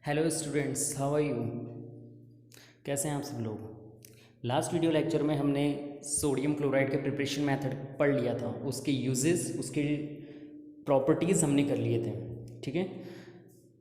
Hello students, how are you. कैसे हैं आप सब लोग। लास्ट वीडियो लेक्चर में हमने सोडियम क्लोराइड के प्रिपरेशन मेथड पढ़ लिया था, उसके यूजेस, उसके प्रॉपर्टीज़ हमने कर लिए थे। ठीक है,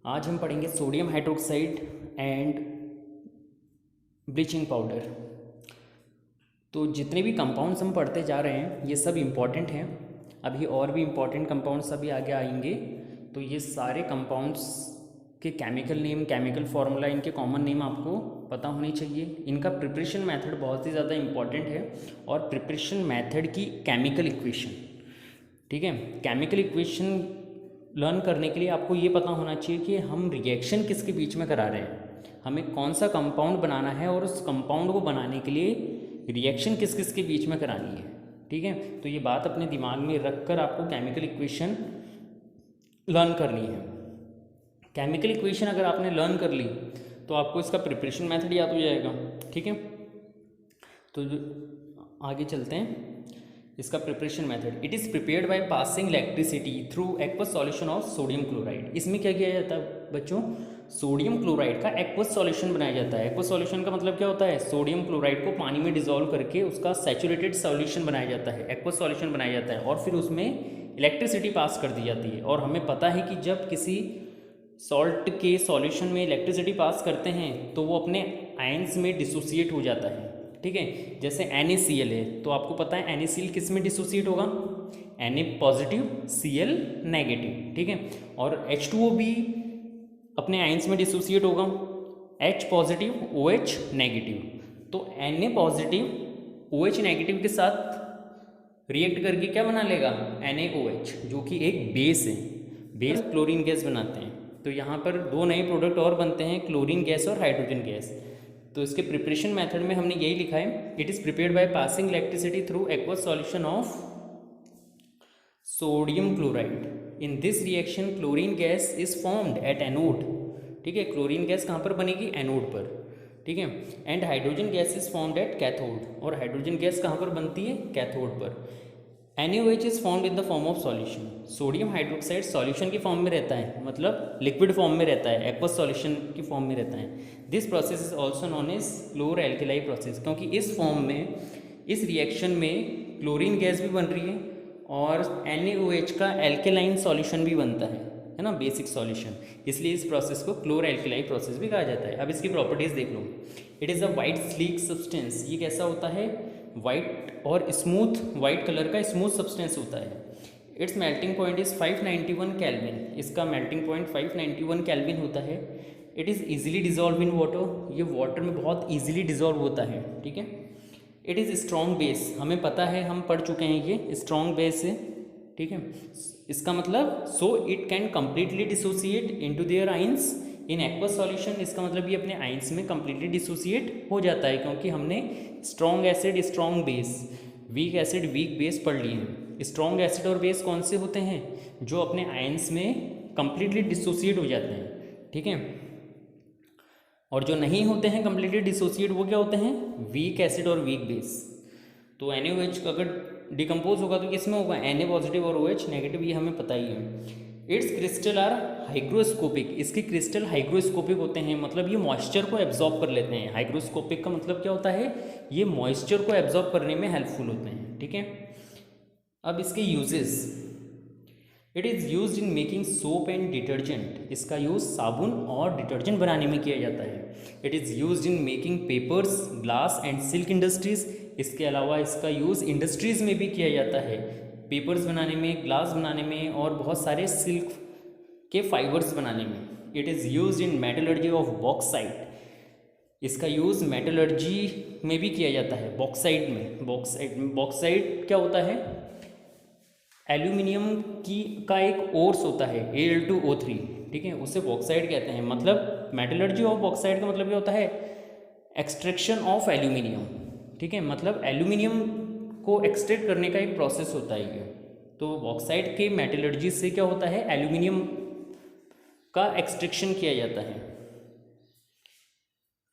आज हम पढ़ेंगे sodium hydroxide and bleaching powder. तो जितने भी कंपाउंड्स हम पढ़ते जा रहे हैं ये सब इम्पॉर्टेंट हैं। अभी और भी इम्पॉर्टेंट कंपाउंड्स अभी आगे आएंगे। तो ये सारे कंपाउंड्स के केमिकल नेम, केमिकल फार्मूला, इनके कॉमन नेम आपको पता होनी चाहिए। इनका प्रिपरेशन मेथड बहुत ही ज़्यादा इम्पॉर्टेंट है और प्रिपरेशन मेथड की केमिकल इक्वेशन, ठीक है, केमिकल इक्वेशन लर्न करने के लिए आपको ये पता होना चाहिए कि हम रिएक्शन किसके बीच में करा रहे हैं, हमें कौन सा कंपाउंड बनाना है और उस कंपाउंड को बनाने के लिए रिएक्शन किस किस के बीच में करानी है। ठीक है, तो ये बात अपने दिमाग में रख कर आपको केमिकल इक्वेशन लर्न करनी है। केमिकल इक्वेशन अगर आपने लर्न कर ली तो आपको इसका प्रिपरेशन मेथड याद हो जाएगा। ठीक है, तो आगे चलते हैं। इसका preparation method, it is prepared by passing electricity through aqueous solution of sodium chloride. इसमें क्या किया जाता है बच्चों, सोडियम क्लोराइड का एक्वस सॉल्यूशन बनाया जाता है। एक्वस सॉल्यूशन का मतलब क्या होता है, सोडियम क्लोराइड को पानी में डिजोल्व करके उसका सैचुरेटेड सॉल्यूशन बनाया जाता है, एक्वस सॉल्यूशन बनाया जाता है और फिर उसमें इलेक्ट्रिसिटी पास कर दी जाती है। और हमें पता है कि जब किसी सॉल्ट के सॉल्यूशन में इलेक्ट्रिसिटी पास करते हैं तो वो अपने आयंस में डिसोसिएट हो जाता है। ठीक है, जैसे NaCl है तो आपको पता है NaCl किस में डिसोसिएट होगा, Na पॉजिटिव Cl नेगेटिव। ठीक है, और H2O भी अपने आयंस में डिसोसिएट होगा, H पॉजिटिव OH नेगेटिव। तो Na पॉजिटिव OH नेगेटिव के साथ रिएक्ट करके क्या बना लेगा, NaOH, जो कि एक बेस है। बेस क्लोरीन गैस बनाते हैं। तो यहाँ पर दो नए प्रोडक्ट और बनते हैं, क्लोरीन गैस और हाइड्रोजन गैस। तो इसके प्रिपरेशन मेथड में हमने यही लिखा है, it is prepared by passing electricity through aqueous solution of sodium chloride. In this reaction chlorine gas is formed at anode. ठीक है, क्लोरीन गैस कहाँ पर बनेगी, एनोड पर। ठीक है, and hydrogen gas is formed at cathode. और hydrogen gas कहाँ पर बनती है, कैथोड पर। NaOH is formed in the form of solution. Sodium hydroxide solution की फॉर्म में रहता है, मतलब लिक्विड फॉर्म में रहता है, एक्वस सॉल्यूशन की फॉर्म में रहता है। This process is also known as chlor alkali process, क्योंकि इस फॉर्म में, इस रिएक्शन में क्लोरीन गैस भी बन रही है और NaOH का एल्केलाइन सॉल्यूशन भी बनता है ना, बेसिक सॉल्यूशन। इसलिए इस प्रोसेस को क्लोर एल्केलाई प्रोसेस भी कहा जाता है। अब इसकी प्रॉपर्टीज़ देख लो। It is a white sleek substance. ये कैसा होता है, वाइट और स्मूथ, वाइट कलर का स्मूथ सब्सटेंस होता है। It's melting point is 591 kelvin. इसका मेल्टिंग पॉइंट 591 केल्विन होता है। It is easily dissolve in water. ये वाटर में बहुत ईजिली डिजॉल्व होता है। ठीक है, इट इज़ स्ट्रॉन्ग बेस। हमें पता है, हम पढ़ चुके हैं, ये स्ट्रॉन्ग बेस है। ठीक है, इसका मतलब so it can completely dissociate into their ions in aqueous solution. इसका मतलब ये अपने आइंस में कम्प्लीटली डिसोसिएट हो जाता है, क्योंकि हमने strong acid, strong base, weak acid, weak base पढ़ लिए हैं। स्ट्रॉन्ग एसिड और बेस कौन से होते हैं, जो अपने आइंस में कम्प्लीटली डिसोसिएट हो जाते हैं। ठीक है, और जो नहीं होते हैं कम्प्लीटली डिसोसिएट, वो क्या होते हैं, वीक एसिड और वीक बेस। तो NaOH अगर डिकम्पोज होगा तो किसमें होगा, Na पॉजिटिव और OH नेगेटिव, ये हमें पता ही है। Its crystal are hygroscopic. इसके क्रिस्टल हाइग्रोस्कोपिक होते हैं, मतलब ये मॉइस्चर को एब्जॉर्ब कर लेते हैं। हाइग्रोस्कोपिक का मतलब क्या होता है, ये मॉइस्चर को एब्जॉर्ब करने में हेल्पफुल होते हैं। ठीक है, अब इसके uses, it is use in making soap and detergent. इसका यूज़ साबुन और डिटर्जेंट बनाने में किया जाता है। It is use in making papers, glass and silk industries. इसके अलावा इसका यूज़ इंडस्ट्रीज़ में भी किया जाता है, पेपर्स बनाने में, ग्लास बनाने में और बहुत सारे सिल्क के फाइबर्स बनाने में। It is use in metallurgy of bauxite. इसका यूज़ मेटलर्जी में भी किया जाता है, बॉक्साइट में। बॉक्साइट क्या होता है, एल्यूमिनियम की का एक ओर्स होता है, Al2O3। ठीक है, उसे बॉक्साइट कहते हैं। मतलब मेटलर्जी ऑफ बॉक्साइट का मतलब क्या होता है, एक्सट्रैक्शन ऑफ एल्यूमिनियम। ठीक है, मतलब एल्यूमिनियम को एक्सट्रैक्ट करने का एक प्रोसेस होता है ये। तो बॉक्साइट के मेटलर्जी से क्या होता है, एल्यूमिनियम का एक्सट्रैक्शन किया जाता है।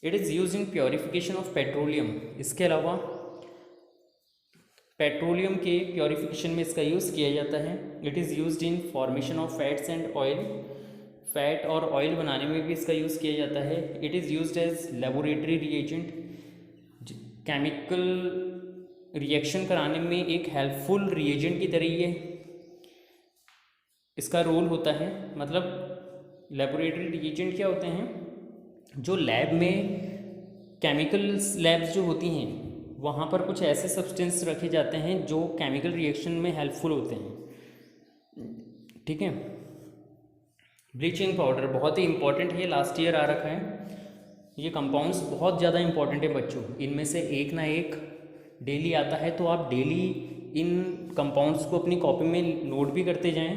It is use in purification of petroleum. इसके अलावा पेट्रोलियम के प्योरिफिकेशन में इसका यूज़ किया जाता है। It is used in formation of fats and oil. Fat और ऑयल बनाने में भी इसका यूज़ किया जाता है। It is used as laboratory reagent, chemical reaction कराने में एक हेल्पफुल रिएजेंट की तरह ये इसका रोल होता है। मतलब लेबोरेटरी रिएजेंट क्या होते हैं, जो लैब में केमिकल लैब्स जो होती हैं वहाँ पर कुछ ऐसे सब्सटेंस रखे जाते हैं जो केमिकल रिएक्शन में हेल्पफुल होते हैं, ठीक है। ब्लीचिंग पाउडर बहुत ही इंपॉर्टेंट है, लास्ट ईयर आ रखा है। ये कंपाउंड्स बहुत ज़्यादा इंपॉर्टेंट है बच्चों, इनमें से एक ना एक डेली आता है, तो आप डेली इन कंपाउंड्स को अपनी कॉपी में नोट भी करते जाएं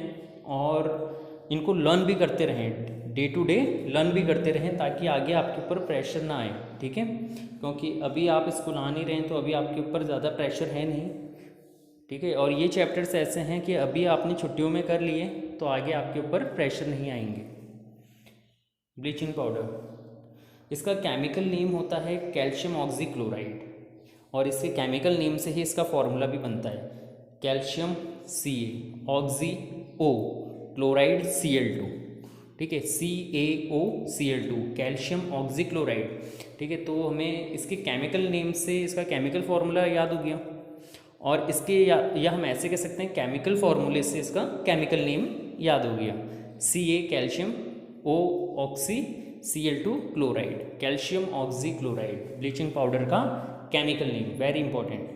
और इनको लर्न भी करते रहें, डे टू डे लर्न भी करते रहें, ताकि आगे आपके ऊपर प्रेशर ना आए, ठीक है। क्योंकि अभी आप स्कूल आ नहीं रहे हैं तो अभी आपके ऊपर ज़्यादा प्रेशर है नहीं, ठीक है। और ये चैप्टर्स ऐसे हैं कि अभी आपने छुट्टियों में कर लिए तो आगे आपके ऊपर प्रेशर नहीं आएंगे। ब्लीचिंग पाउडर, इसका केमिकल नेम होता है कैल्शियम ऑक्सीक्लोराइड, और इसके केमिकल नेम से ही इसका फॉर्मूला भी बनता है, calcium Ca, oxy O, chloride Cl2, ठीक है, CaOCl2, कैल्शियम ऑक्सीक्लोराइड, ठीक है। तो हमें इसके केमिकल नेम से इसका केमिकल फार्मूला याद हो गया, और इसके या हम ऐसे कह सकते हैं केमिकल फार्मूले से इसका केमिकल नेम याद हो गया, Ca calcium, O oxy, Cl2 chloride, calcium oxychloride, bleaching powder का केमिकल नेम, वेरी इंपॉर्टेंट।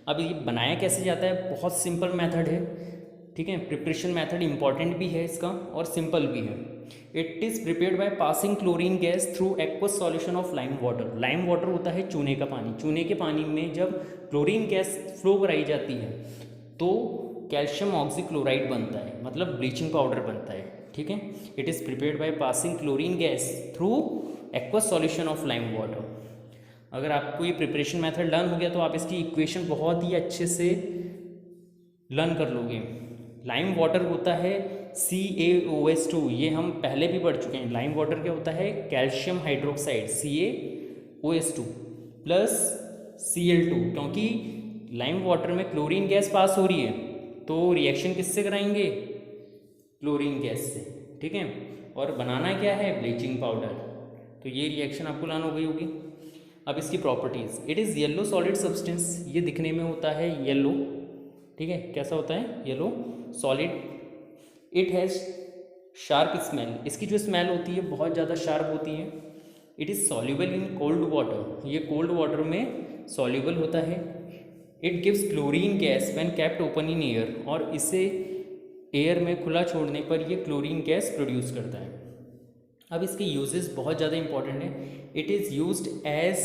अब ये बनाया कैसे जाता है, बहुत सिंपल मेथड है, ठीक है। प्रिपरेशन मेथड इंपॉर्टेंट भी है इसका और सिंपल भी है। It is prepared by passing chlorine gas through aqueous solution of lime water. Lime water होता है चूने का पानी, चूने के पानी में जब क्लोरीन गैस फ्लो कराई जाती है तो कैल्शियम ऑक्सीक्लोराइड बनता है, मतलब ब्लीचिंग पाउडर बनता है, ठीक है। It is prepared by passing chlorine gas through aqueous solution of lime water. अगर आपको ये प्रिपरेशन मेथड लर्न हो गया तो आप इसकी इक्वेशन बहुत ही अच्छे से लर्न कर लोगे। लाइम वाटर होता है CaOH2, ये हम पहले भी पढ़ चुके हैं। लाइम वाटर क्या होता है, calcium hydroxide CaOH2 plus Cl2, क्योंकि लाइम वाटर में क्लोरीन गैस पास हो रही है तो रिएक्शन किससे कराएंगे, क्लोरीन गैस से, ठीक है। और बनाना क्या है, ब्लीचिंग पाउडर। तो ये रिएक्शन आपको लर्न हो गई होगी। अब इसकी properties, it is yellow solid substance, ये दिखने में होता है येलो, ठीक है, कैसा होता है, yellow solid. It has sharp smell, इसकी जो स्मेल होती है बहुत ज़्यादा शार्प होती है। It is soluble in cold water, ये कोल्ड वाटर में सॉल्युबल होता है। It gives chlorine gas when kept open in air, और इसे एयर में खुला छोड़ने पर ये क्लोरीन गैस प्रोड्यूस करता है। अब इसके यूजेस बहुत ज़्यादा इंपॉर्टेंट है। It is used as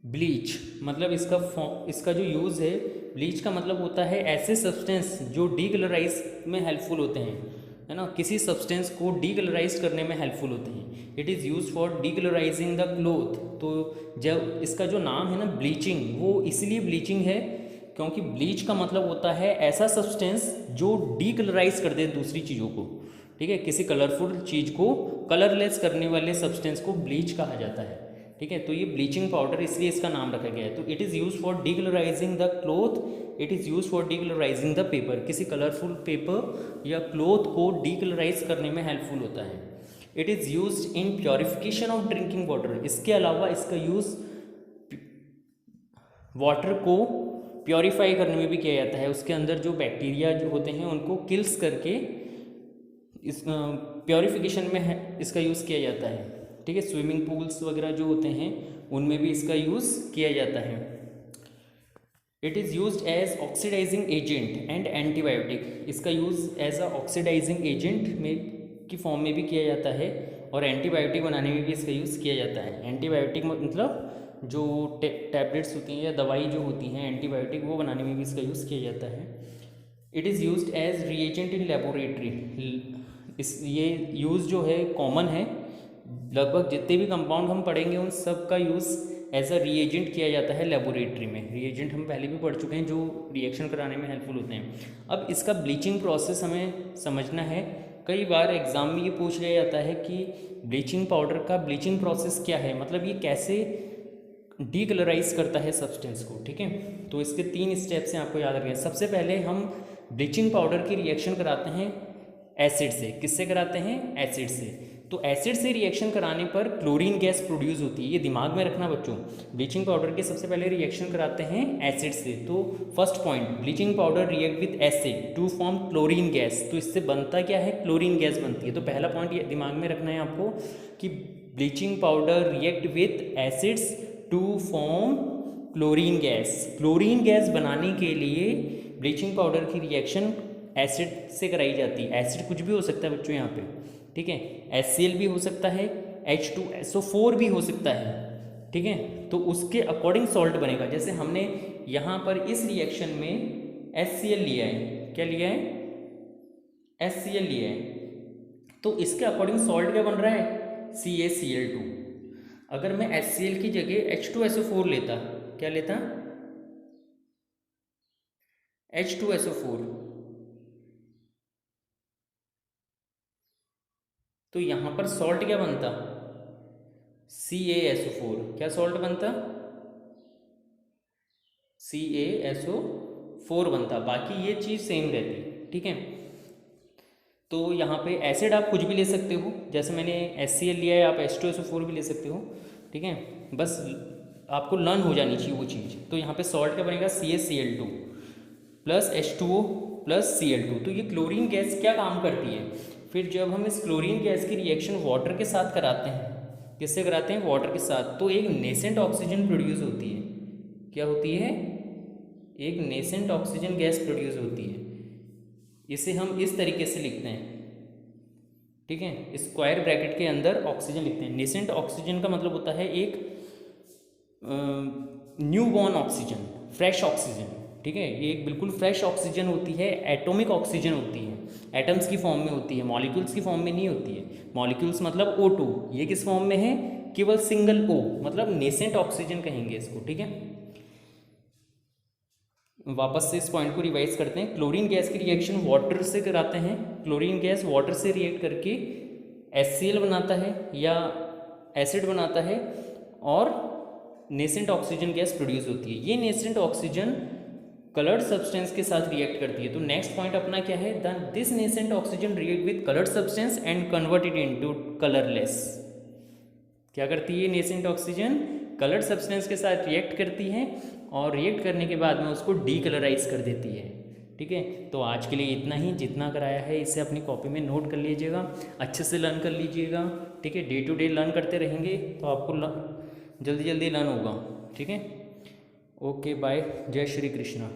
bleach, मतलब इसका जो यूज़ है, ब्लीच का मतलब होता है ऐसे सब्सटेंस जो डीकलराइज में हेल्पफुल होते हैं, है ना, किसी सब्सटेंस को डीकलराइज करने में हेल्पफुल होते हैं। It is use for डीकलराइजिंग the cloth. तो जब इसका जो नाम है ना ब्लीचिंग, वो इसलिए ब्लीचिंग है क्योंकि ब्लीच का मतलब होता है ऐसा सब्सटेंस जो डीकलराइज कर दे दूसरी चीज़ों को, ठीक है। किसी कलरफुल चीज़ को कलरलेस करने वाले सब्सटेंस को ब्लीच कहा जाता है, ठीक है। तो ये ब्लीचिंग पाउडर इसलिए इसका नाम रखा गया है। तो it is use for डीकलराइजिंग the cloth, it is use for डीकलराइजिंग the paper, किसी कलरफुल पेपर या क्लोथ को डीकलराइज करने में हेल्पफुल होता है। It is use in purification of drinking water, इसके अलावा इसका यूज़ वाटर को प्योरीफाई करने में भी किया जाता है। उसके अंदर जो बैक्टीरिया जो होते हैं उनको किल्स करके इस प्योरीफिकेशन में है इसका यूज़ किया जाता है, ठीक है। स्विमिंग पूल्स वगैरह जो होते हैं उनमें भी इसका यूज़ किया जाता है। It is used as oxidising agent and antibiotic, इसका use as a oxidising agent में की फॉर्म में भी किया जाता है और एंटीबायोटिक बनाने में भी इसका यूज़ किया जाता है। एंटीबायोटिक मतलब जो टैबलेट्स होती हैं या दवाई जो होती हैं एंटीबायोटिक, वो बनाने में भी इसका यूज़ किया जाता है। It is used as reagent in laboratory, इस ये यूज़ जो है कॉमन है, लगभग जितने भी कंपाउंड हम पढ़ेंगे उन सब का यूज़ एज अ रिएजेंट किया जाता है लेबोरेटरी में। रिएजेंट हम पहले भी पढ़ चुके हैं जो रिएक्शन कराने में हेल्पफुल होते हैं। अब इसका ब्लीचिंग प्रोसेस हमें समझना है। कई बार एग्ज़ाम में ये पूछ लिया जाता है कि ब्लीचिंग पाउडर का ब्लीचिंग प्रोसेस क्या है, मतलब ये कैसे डीकलराइज करता है सब्सटेंस को, ठीक है। तो इसके 3 स्टेप्स हैं, आपको याद रखें। सबसे पहले हम ब्लीचिंग पाउडर की रिएक्शन कराते हैं एसिड से। किससे कराते हैं? एसिड से। तो एसिड से रिएक्शन कराने पर क्लोरीन गैस प्रोड्यूस होती है, ये दिमाग में रखना बच्चों। ब्लीचिंग पाउडर के सबसे पहले रिएक्शन कराते हैं एसिड से। तो first point, bleaching powder react with acid to form chlorine gas. तो इससे बनता क्या है? क्लोरीन गैस बनती है। तो पहला पॉइंट ये दिमाग में रखना है आपको कि bleaching powder react with acids to form chlorine gas. Chlorine gas बनाने के लिए ब्लीचिंग पाउडर की रिएक्शन एसिड से कराई जाती है। एसिड कुछ भी हो सकता है बच्चों यहाँ पे, ठीक है। HCl भी हो सकता है, H2SO4 भी हो सकता है, ठीक है। तो उसके अकॉर्डिंग सॉल्ट बनेगा। जैसे हमने यहाँ पर इस रिएक्शन में HCl लिया है, क्या लिया है? HCl लिया है। तो इसके अकॉर्डिंग सॉल्ट क्या बन रहा है? CaCl2। अगर मैं HCl की जगह H2SO4 लेता, क्या लेता? H2SO4, तो यहाँ पर सॉल्ट क्या बनता? CaSO4। क्या सॉल्ट बनता? CaSO4 बनता। बाकी ये चीज़ सेम रहती, ठीक है। तो यहाँ पे एसिड आप कुछ भी ले सकते हो, जैसे मैंने HCl लिया है, आप H2SO4 भी ले सकते हो, ठीक है। बस आपको लर्न हो जानी चाहिए वो चीज़। तो यहाँ पे सॉल्ट क्या बनेगा? CaCl2 plus H2O plus Cl2। तो ये क्लोरीन गैस क्या काम करती है? फिर जब हम इस क्लोरीन गैस की रिएक्शन वाटर के साथ कराते हैं, किससे कराते हैं? वाटर के साथ, तो एक नेसेंट ऑक्सीजन प्रोड्यूस होती है। क्या होती है? एक नेसेंट ऑक्सीजन गैस प्रोड्यूस होती है। इसे हम इस तरीके से लिखते हैं, ठीक है। स्क्वायर ब्रैकेट के अंदर ऑक्सीजन लिखते हैं। नेसेंट ऑक्सीजन का मतलब होता है एक new born oxygen, fresh oxygen, ठीक है। ये एक बिल्कुल फ्रेश ऑक्सीजन होती है, एटॉमिक ऑक्सीजन होती है, एटम्स की फॉर्म में होती है, मॉलिक्यूल्स की फॉर्म में नहीं होती है। मॉलिक्यूल्स मतलब O2, ये किस फॉर्म में है? केवल सिंगल O, मतलब नेसेंट ऑक्सीजन कहेंगे इसको, ठीक है। वापस से इस पॉइंट को रिवाइज करते हैं। क्लोरीन गैस की रिएक्शन वाटर से कराते हैं। क्लोरीन गैस वाटर से रिएक्ट करके HCl बनाता है या एसिड बनाता है और नेसेंट ऑक्सीजन गैस प्रोड्यूस होती है। ये नेसेंट ऑक्सीजन कलर्ड सब्सटेंस के साथ रिएक्ट करती है। तो नेक्स्ट पॉइंट अपना क्या है? This nascent oxygen react with coloured substance and convert it into colourless. क्या करती है नेसेंट ऑक्सीजन? कलर्ड सब्सटेंस के साथ रिएक्ट करती है और रिएक्ट करने के बाद में उसको डीकलराइज कर देती है, ठीक है। तो आज के लिए इतना ही। जितना कराया है इसे अपनी कॉपी में नोट कर लीजिएगा, अच्छे से लर्न कर लीजिएगा, ठीक है। डे टू डे लर्न करते रहेंगे तो आपको जल्दी जल्दी लर्न होगा, ठीक है। ओके बाय, जय श्री कृष्णा।